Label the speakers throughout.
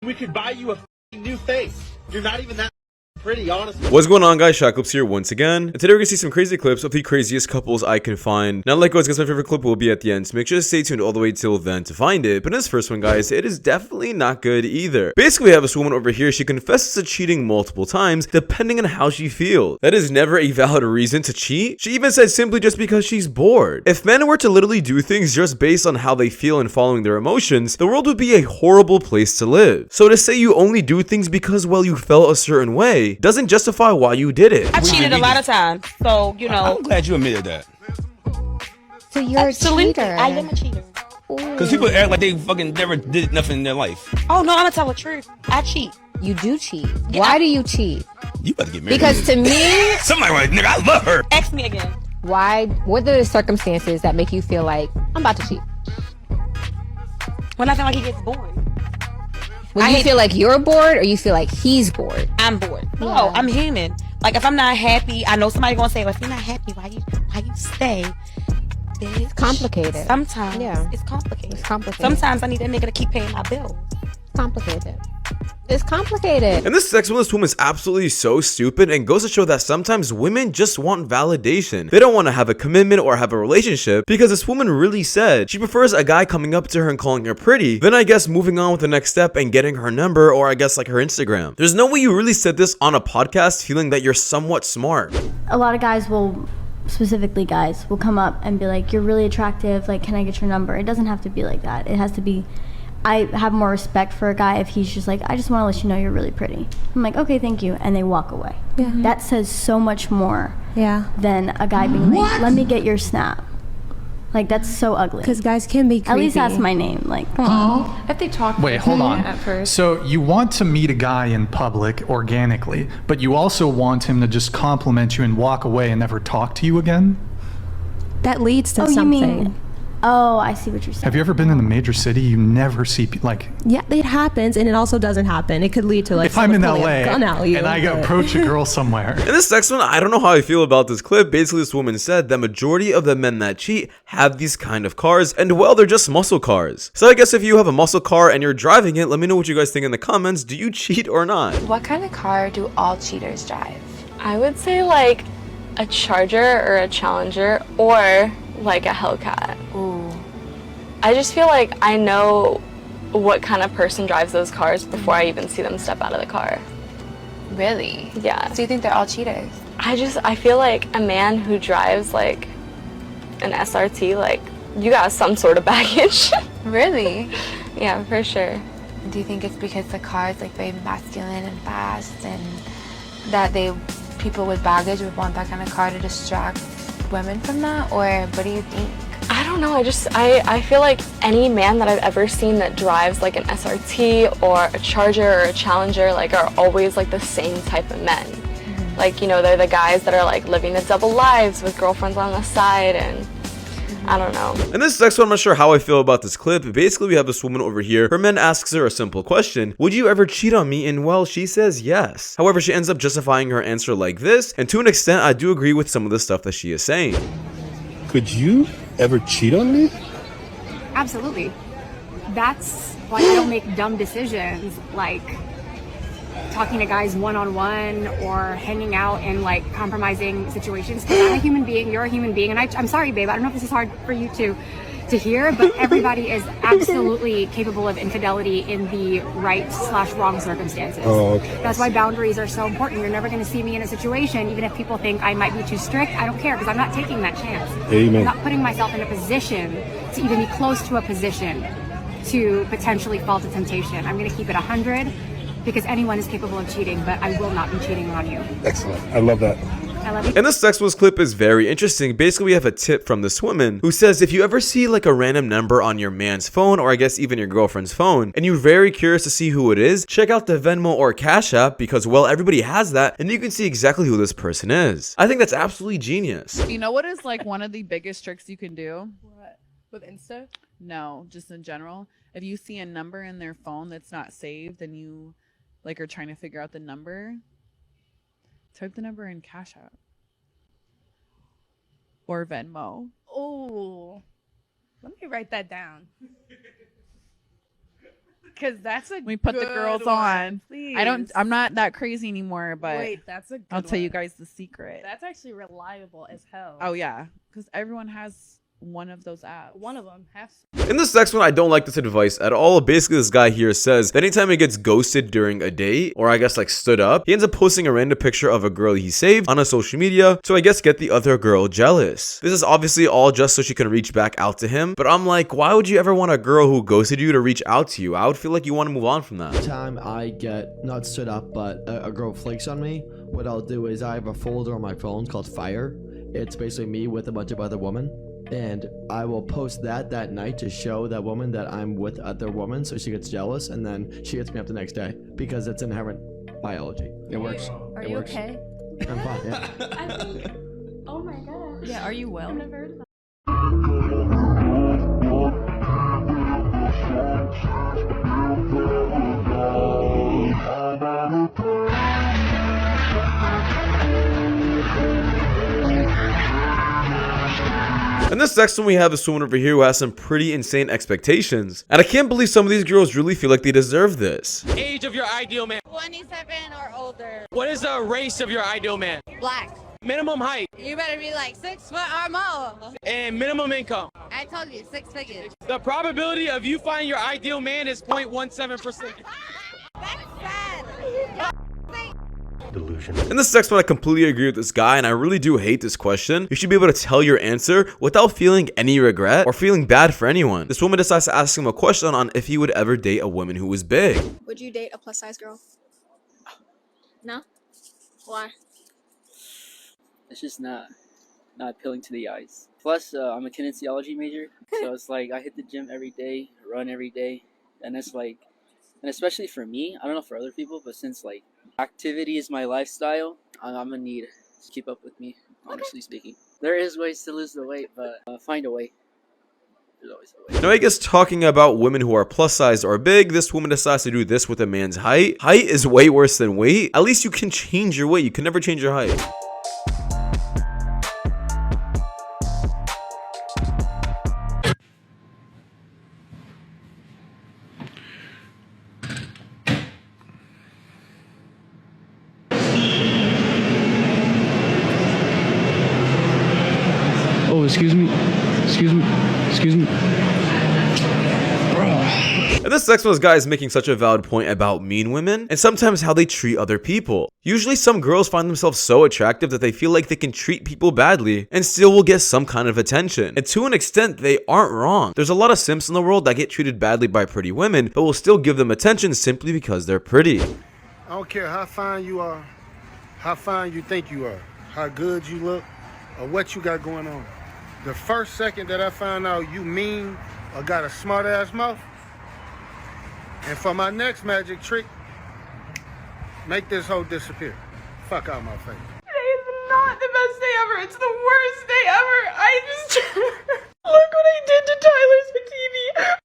Speaker 1: we could buy you a new face. You're not even that pretty, honestly.
Speaker 2: What's going on, guys? Shak-Clips here once again, and today we're gonna see some crazy clips of the craziest couples I can find. Now, like always, guys, my favorite clip will be at the end, so make sure to stay tuned all the way till then to find it. But in this first one, guys, it is definitely not good either. Basically, we have this woman over here. She confesses to cheating multiple times, depending on how she feels. That is never a valid reason to cheat. She even said simply just because she's bored. If men were to literally do things just based on how they feel and following their emotions, the world would be a horrible place to live. So to say you only do things because, well, you felt a certain way doesn't justify why you did it.
Speaker 3: I cheated a lot of times, so you know.
Speaker 4: I'm glad you admitted that.
Speaker 5: So you're a cheater.
Speaker 3: I am a cheater.
Speaker 4: Because people act like they fucking never did nothing in their life.
Speaker 3: Oh no, I'm gonna tell the truth. I cheat.
Speaker 5: You do cheat.
Speaker 3: Yeah.
Speaker 5: Why do you cheat?
Speaker 4: You about to get married.
Speaker 5: Because to me,
Speaker 4: somebody like, nigga, I love her.
Speaker 3: Ask me again.
Speaker 5: why? What are the circumstances that make you feel like I'm about to cheat?
Speaker 3: When I feel like he gets bored.
Speaker 5: When you feel like you're bored, or you feel like he's bored?
Speaker 3: I'm bored. No,
Speaker 5: Yeah.
Speaker 3: I'm human. Like if I'm not happy, I know somebody gonna say, "Well, if you're not happy, why you stay?" Bitch.
Speaker 5: It's complicated.
Speaker 3: Sometimes,
Speaker 5: Yeah.
Speaker 3: it's complicated.
Speaker 5: It's complicated.
Speaker 3: Sometimes I need that nigga to keep paying my bills.
Speaker 5: Complicated. It's complicated.
Speaker 2: And this next one, this woman is absolutely so stupid and goes to show that sometimes women just want validation. They don't want to have a commitment or have a relationship, because this woman really said she prefers a guy coming up to her and calling her pretty, then I guess moving on with the next step and getting her number, or I guess like her Instagram. There's no way you really said this on a podcast feeling that you're somewhat smart.
Speaker 6: A lot of guys will, specifically guys, will come up and be like, you're really attractive, like, can I get your number? It doesn't have to be like that. It has to be, I have more respect for a guy if he's just like, I just want to let you know you're really pretty. I'm like, okay, thank you, and they walk away.
Speaker 5: Yeah.
Speaker 6: That says so much more
Speaker 5: Yeah.
Speaker 6: than a guy being like, let me get your snap. Like, that's so ugly.
Speaker 7: Because guys can be creepy.
Speaker 6: At least ask my name. Like,
Speaker 8: If they talk
Speaker 9: Wait, hold on.
Speaker 8: at first.
Speaker 9: So you want to meet a guy in public organically, but you also want him to just compliment you and walk away and never talk to you again?
Speaker 7: That leads to
Speaker 6: oh, you
Speaker 7: something.
Speaker 6: mean? Oh, I see what you're saying.
Speaker 9: Have you ever been in a major city? You never see, like,
Speaker 7: Yeah, it happens, and it also doesn't happen. It could lead to like
Speaker 9: if I'm in
Speaker 7: someone pulling
Speaker 9: LA
Speaker 7: a gun at you,
Speaker 9: and I
Speaker 7: but-
Speaker 9: approach a girl somewhere.
Speaker 2: And this next one, I don't know how I feel about this clip. Basically, this woman said that majority of the men that cheat have these kind of cars, and well, they're just muscle cars. So I guess if you have a muscle car and you're driving it, let me know what you guys think in the comments. Do you cheat or not?
Speaker 10: What kind of car do all cheaters drive?
Speaker 11: I would say like a Charger or a Challenger or like a Hellcat.
Speaker 10: Ooh.
Speaker 11: I just feel like I know what kind of person drives those cars before I even see them step out of the car.
Speaker 10: Really?
Speaker 11: Yeah.
Speaker 10: So you think they're all cheaters?
Speaker 11: I feel like a man who drives like an SRT, like you got some sort of baggage.
Speaker 10: Really?
Speaker 11: Yeah, for sure.
Speaker 10: Do you think it's because the car is like very masculine and fast, and that people with baggage would want that kind of car to distract women from that? Or what do you think?
Speaker 11: I don't know, I feel like any man that I've ever seen that drives like an SRT or a Charger or a Challenger like are always like the same type of men. Like, you know, they're the guys that are like living the double lives with girlfriends on the side, and I don't know.
Speaker 2: And this next one, I'm not sure how I feel about this clip. Basically, we have this woman over here. Her man asks her a simple question. Would you ever cheat on me? And well, she says yes. However, she ends up justifying her answer like this. And to an extent, I do agree with some of the stuff that she is saying.
Speaker 4: Could you ever cheat on me?
Speaker 12: Absolutely. That's why I don't make dumb decisions like talking to guys one-on-one or hanging out in like compromising situations. Because I'm a human being, you're a human being, and I'm sorry, babe, I don't know if this is hard for you to hear, but everybody is absolutely capable of infidelity in the right/wrong circumstances.
Speaker 4: Oh, okay.
Speaker 12: That's why boundaries are so important. You're never going to see me in a situation, even if people think I might be too strict, I don't care, because I'm not taking that chance.
Speaker 4: Amen.
Speaker 12: I'm not putting myself in a position to even be close to a position to potentially fall to temptation. I'm going to keep it 100, because anyone is capable of cheating, but I will not be cheating on you.
Speaker 4: Excellent. I love that.
Speaker 12: I love you.
Speaker 2: And this next one's clip is very interesting. Basically, we have a tip from this woman who says if you ever see like a random number on your man's phone, or I guess even your girlfriend's phone, and you're very curious to see who it is, check out the Venmo or Cash App, because well, everybody has that, and you can see exactly who this person is. I think that's absolutely genius.
Speaker 8: You know what is like one of the biggest tricks you can do?
Speaker 10: What? With Insta?
Speaker 8: No, just in general. If you see a number in their phone that's not saved and you like are trying to figure out the number, type the number in Cash App or Venmo.
Speaker 7: Oh, let me write that down.
Speaker 12: Because that's a
Speaker 8: We put the
Speaker 12: good
Speaker 8: girls
Speaker 12: one.
Speaker 8: on.
Speaker 12: Please.
Speaker 8: I'm not that crazy anymore, but
Speaker 12: Wait, that's a good
Speaker 8: I'll tell you
Speaker 12: one.
Speaker 8: guys the secret.
Speaker 12: That's actually reliable as hell.
Speaker 8: Oh yeah, because everyone has one of those apps.
Speaker 12: One of them has.
Speaker 2: In this next one, I don't like this advice at all. Basically, this guy here says that anytime he gets ghosted during a date, or I guess like stood up, he ends up posting a random picture of a girl he saved on a social media to I guess get the other girl jealous. This is obviously all just so she can reach back out to him, but I'm like, why would you ever want a girl who ghosted you to reach out to you? I would feel like you want to move on from that.
Speaker 13: Time I get not stood up, but a girl flakes on me, what I'll do is I have a folder on my phone called Fire. It's basically me with a bunch of other women. And I will post that night to show that woman that I'm with other women so she gets jealous, and then she hits me up the next day because it's inherent biology. It works.
Speaker 6: Are
Speaker 13: it
Speaker 6: you
Speaker 13: works.
Speaker 6: okay?
Speaker 13: I'm fine, yeah.
Speaker 6: I think. Oh my god. Yeah, are you well? I've never heard of that.
Speaker 2: And this next one we have this woman over here who has some pretty insane expectations. And I can't believe some of these girls really feel like they deserve this.
Speaker 14: Age of your ideal man.
Speaker 15: 27 or older.
Speaker 14: What is the race of your ideal man?
Speaker 15: Black.
Speaker 14: Minimum height.
Speaker 15: You better be like 6 foot or more.
Speaker 14: And minimum income.
Speaker 15: I told you, 6 figures.
Speaker 14: The probability of you finding your ideal man is 0.17%.
Speaker 15: That's sad.
Speaker 2: Delusion. In this next one, I completely agree with this guy, and I really do hate this question. You should be able to tell your answer without feeling any regret or feeling bad for anyone. This woman decides to ask him a question on if he would ever date a woman who was big.
Speaker 16: Would you date a plus-size girl? No? Why?
Speaker 17: It's just not appealing to the eyes. Plus, I'm a kinesiology major, so it's like I hit the gym every day, run every day, and it's like, and especially for me, I don't know for other people, but since like activity is my lifestyle, I'm gonna need to keep up with me, honestly speaking. There is ways to lose the weight, but find a way. There's always a way.
Speaker 2: Now, I guess talking about women who are plus sized or big, this woman decides to do this with a man's height. Height is way worse than weight. At least you can change your weight. You can never change your height.
Speaker 18: Oh, excuse me.
Speaker 2: And this next one, this guy is making such a valid point about mean women and sometimes how they treat other people. Usually some girls find themselves so attractive that they feel like they can treat people badly and still will get some kind of attention. And to an extent, they aren't wrong. There's a lot of simps in the world that get treated badly by pretty women, but will still give them attention simply because they're pretty.
Speaker 19: I don't care how fine you are, how fine you think you are, how good you look, or what you got going on. The first second that I find out you mean or got a smart ass mouth, and for my next magic trick, make this hoe disappear. Fuck out my face.
Speaker 20: Today is not the best day ever. It's the worst day ever. I just look what I did to Tyler's TV.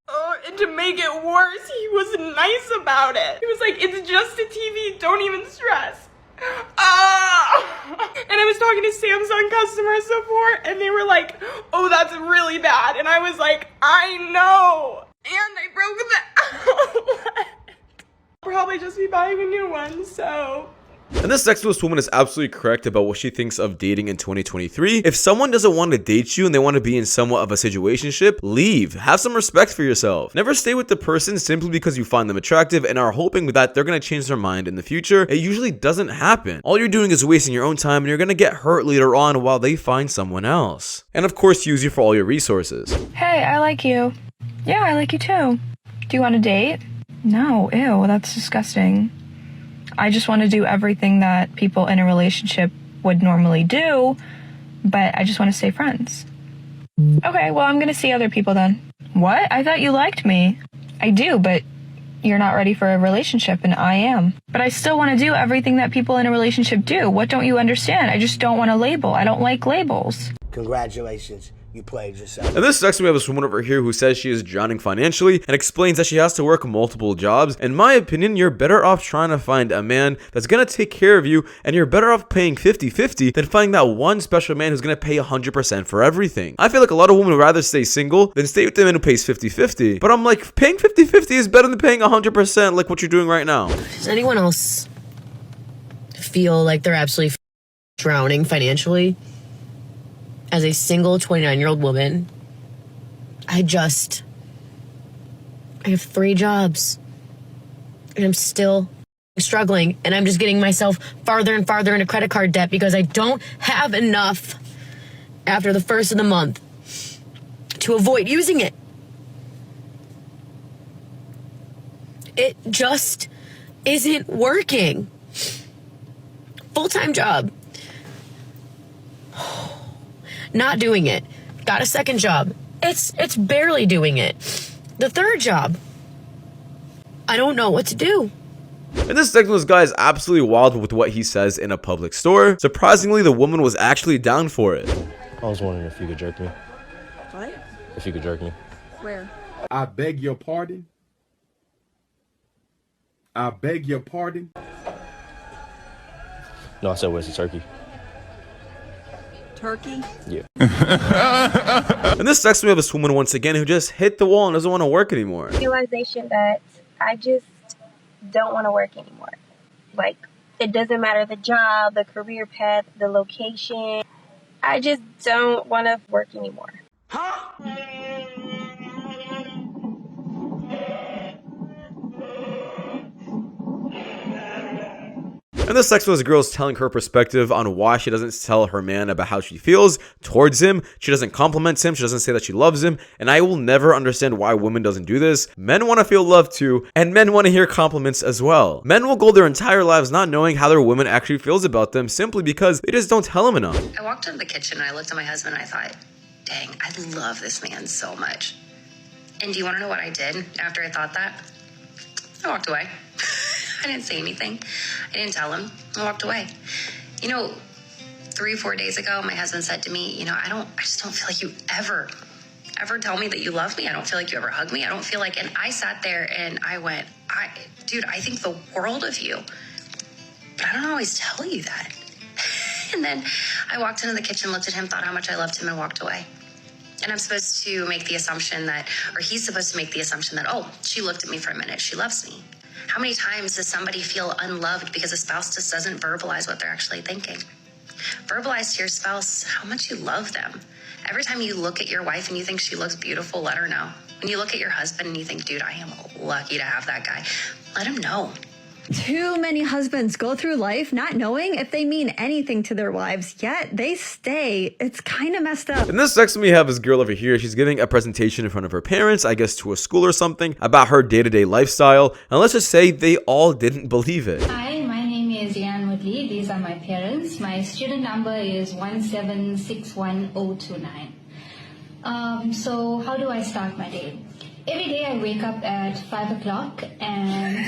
Speaker 20: Oh, and to make it worse, he was nice about it. He was like, "It's just a TV. Don't even stress." And I was talking to Samsung customer support, and they were like, "Oh, that's really bad." And I was like, "I know." And I broke the outlet. Probably just be buying a new one, so.
Speaker 2: And this sexist woman is absolutely correct about what she thinks of dating in 2023. If someone doesn't want to date you and they want to be in somewhat of a situationship, leave. Have some respect for yourself. Never stay with the person simply because you find them attractive and are hoping that they're going to change their mind in the future. It usually doesn't happen. All you're doing is wasting your own time and you're going to get hurt later on while they find someone else. And of course, use you for all your resources.
Speaker 21: Hey, I like you. Yeah, I like you too. Do you want to date? No, ew, that's disgusting. I just want to do everything that people in a relationship would normally do, but I just want to stay friends. Okay, well, I'm going to see other people then. What? I thought you liked me. I do, but you're not ready for a relationship, and I am. But I still want to do everything that people in a relationship do. What don't you understand? I just don't want a label. I don't like labels.
Speaker 22: Congratulations.
Speaker 18: you played yourself.
Speaker 2: And this next we have this woman over here who says she is drowning financially and explains that she has to work multiple jobs. In my opinion, you're better off trying to find a man that's gonna take care of you, and you're better off paying 50-50 than finding that one special man who's gonna pay 100% for everything. I feel like a lot of women would rather stay single than stay with the man who pays 50-50. But I'm like, paying 50-50 is better than paying 100% like what you're doing right now.
Speaker 22: Does anyone else feel like they're absolutely drowning financially? As a single 29-year-old woman, I have 3 jobs and I'm still struggling, and I'm just getting myself farther and farther into credit card debt because I don't have enough after the first of the month to avoid using it. It just isn't working. Full-time job. Not doing it. Got a second job. It's barely doing it. The third job, I don't know what to do.
Speaker 2: And this Technos guy is absolutely wild with what he says in a public store. Surprisingly, the woman was actually down for it.
Speaker 23: I was wondering if you could jerk me.
Speaker 24: What?
Speaker 23: If you could jerk me.
Speaker 24: Where?
Speaker 25: I beg your pardon. I beg your pardon.
Speaker 23: No, I said where's the turkey?
Speaker 24: Turkey?
Speaker 23: Yeah.
Speaker 2: And this next we have this woman once again who just hit the wall and doesn't want to work anymore.
Speaker 26: Realization that I just don't want to work anymore. Like, it doesn't matter the job, the career path, the location. I just don't want to work anymore.
Speaker 2: And this next one is a girl is telling her perspective on why she doesn't tell her man about how she feels towards him. She doesn't compliment him. She doesn't say that she loves him. And I will never understand why women doesn't do this. Men want to feel loved too, and men want to hear compliments as well. Men will go their entire lives not knowing how their woman actually feels about them simply because they just don't tell them enough.
Speaker 27: I walked into the kitchen and I looked at my husband and I thought, dang, I love this man so much. And do you want to know what I did after I thought that? I walked away. I didn't say anything. I didn't tell him. I walked away. You know, 3 or 4 days ago, my husband said to me, you know, I just don't feel like you ever tell me that you love me. I don't feel like you ever hug me. I don't feel like, and I sat there and I went, dude, I think the world of you, but I don't always tell you that. And then I walked into the kitchen, looked at him, thought how much I loved him, and walked away. And I'm supposed to make the assumption that, or he's supposed to make the assumption that, oh, she looked at me for a minute, she loves me. How many times does somebody feel unloved because a spouse just doesn't verbalize what they're actually thinking? Verbalize to your spouse how much you love them. Every time you look at your wife and you think she looks beautiful, let her know. When you look at your husband and you think, dude, I am lucky to have that guy, let him know.
Speaker 28: Too many husbands go through life not knowing if they mean anything to their wives, yet they stay. It's kind of messed up.
Speaker 2: And this next one we have this girl over here. She's giving a presentation in front of her parents, I guess to a school or something, about her day-to-day lifestyle. And let's just say they all didn't believe it.
Speaker 29: Hi, my name is Yan Woodley. These are my parents. My student number is 1761029. So how do I start my day? Every day I wake up at 5 o'clock and...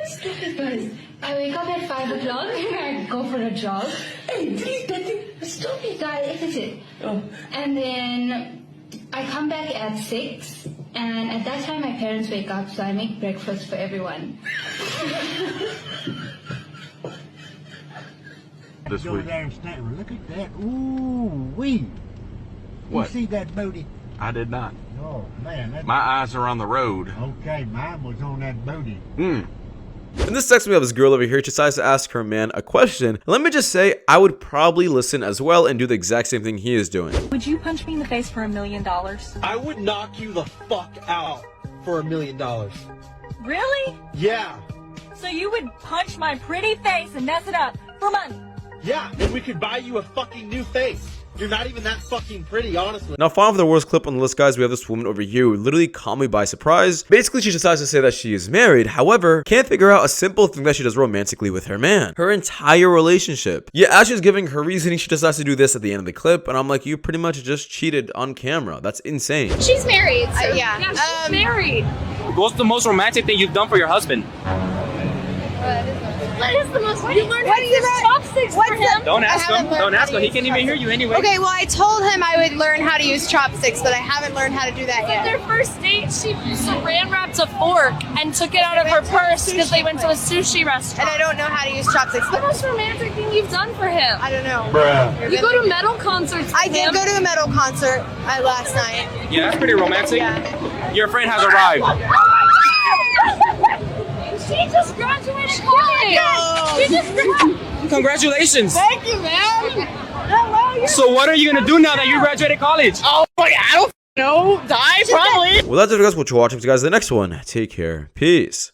Speaker 29: Stupid guys. I wake up at 5 o'clock and I go for a jog. Hey, stupid guy, is it? Oh. And then I come back at 6, and at that time my parents wake up, so I make breakfast for everyone.
Speaker 30: This week. There and stand. Look at that. Ooh, wee.
Speaker 18: What?
Speaker 30: You see that booty?
Speaker 18: I did not.
Speaker 30: Oh, man.
Speaker 18: My eyes are on the road.
Speaker 30: Okay, mine was on that booty.
Speaker 2: In this text we have this girl over here. She decides to ask her man a question. And let me just say, I would probably listen as well and do the exact same thing he is doing.
Speaker 31: Would you punch me in the face for $1 million?
Speaker 1: I would knock you the fuck out for $1 million.
Speaker 31: Really?
Speaker 1: Yeah.
Speaker 31: So you would punch my pretty face and mess it up for money?
Speaker 1: Yeah, and we could buy you a fucking new face. You're not even that fucking pretty, honestly.
Speaker 2: Now, final for the worst clip on the list, guys, we have this woman over here who literally caught me by surprise. Basically, she decides to say that she is married. However, can't figure out a simple thing that she does romantically with her man. Her entire relationship. Yeah, as she's giving her reasoning, she decides to do this at the end of the clip. And I'm like, you pretty much just cheated on camera. That's insane.
Speaker 16: She's married. So
Speaker 31: Yeah, she's married.
Speaker 14: What's the most romantic thing you've done for your husband?
Speaker 29: What is the most? You learned how to use chopsticks for him.
Speaker 14: Don't ask him. Don't ask him. He can't even hear you anyway.
Speaker 3: Okay, well, I told him I would learn how to use chopsticks, but I haven't learned how to do that
Speaker 29: At
Speaker 3: yet.
Speaker 29: their first date, she saran wrapped a fork and took it out of her purse because they went to a sushi restaurant.
Speaker 3: And I don't know how to use chopsticks.
Speaker 29: What's the most romantic thing you've done for him?
Speaker 3: I don't know.
Speaker 18: Bruh.
Speaker 29: You go to metal concerts.
Speaker 3: I did go to a metal concert last night.
Speaker 14: Yeah, that's pretty romantic.
Speaker 3: Yeah.
Speaker 14: Your friend has arrived.
Speaker 29: She just graduated college. She just graduated.
Speaker 14: Congratulations.
Speaker 3: Thank you, man. Hello.
Speaker 14: So what are you gonna do now that you graduated college?
Speaker 3: Oh, I don't know. Die, probably.
Speaker 2: Well, that's it, guys. What you're watching. See you guys in the next one. Take care. Peace.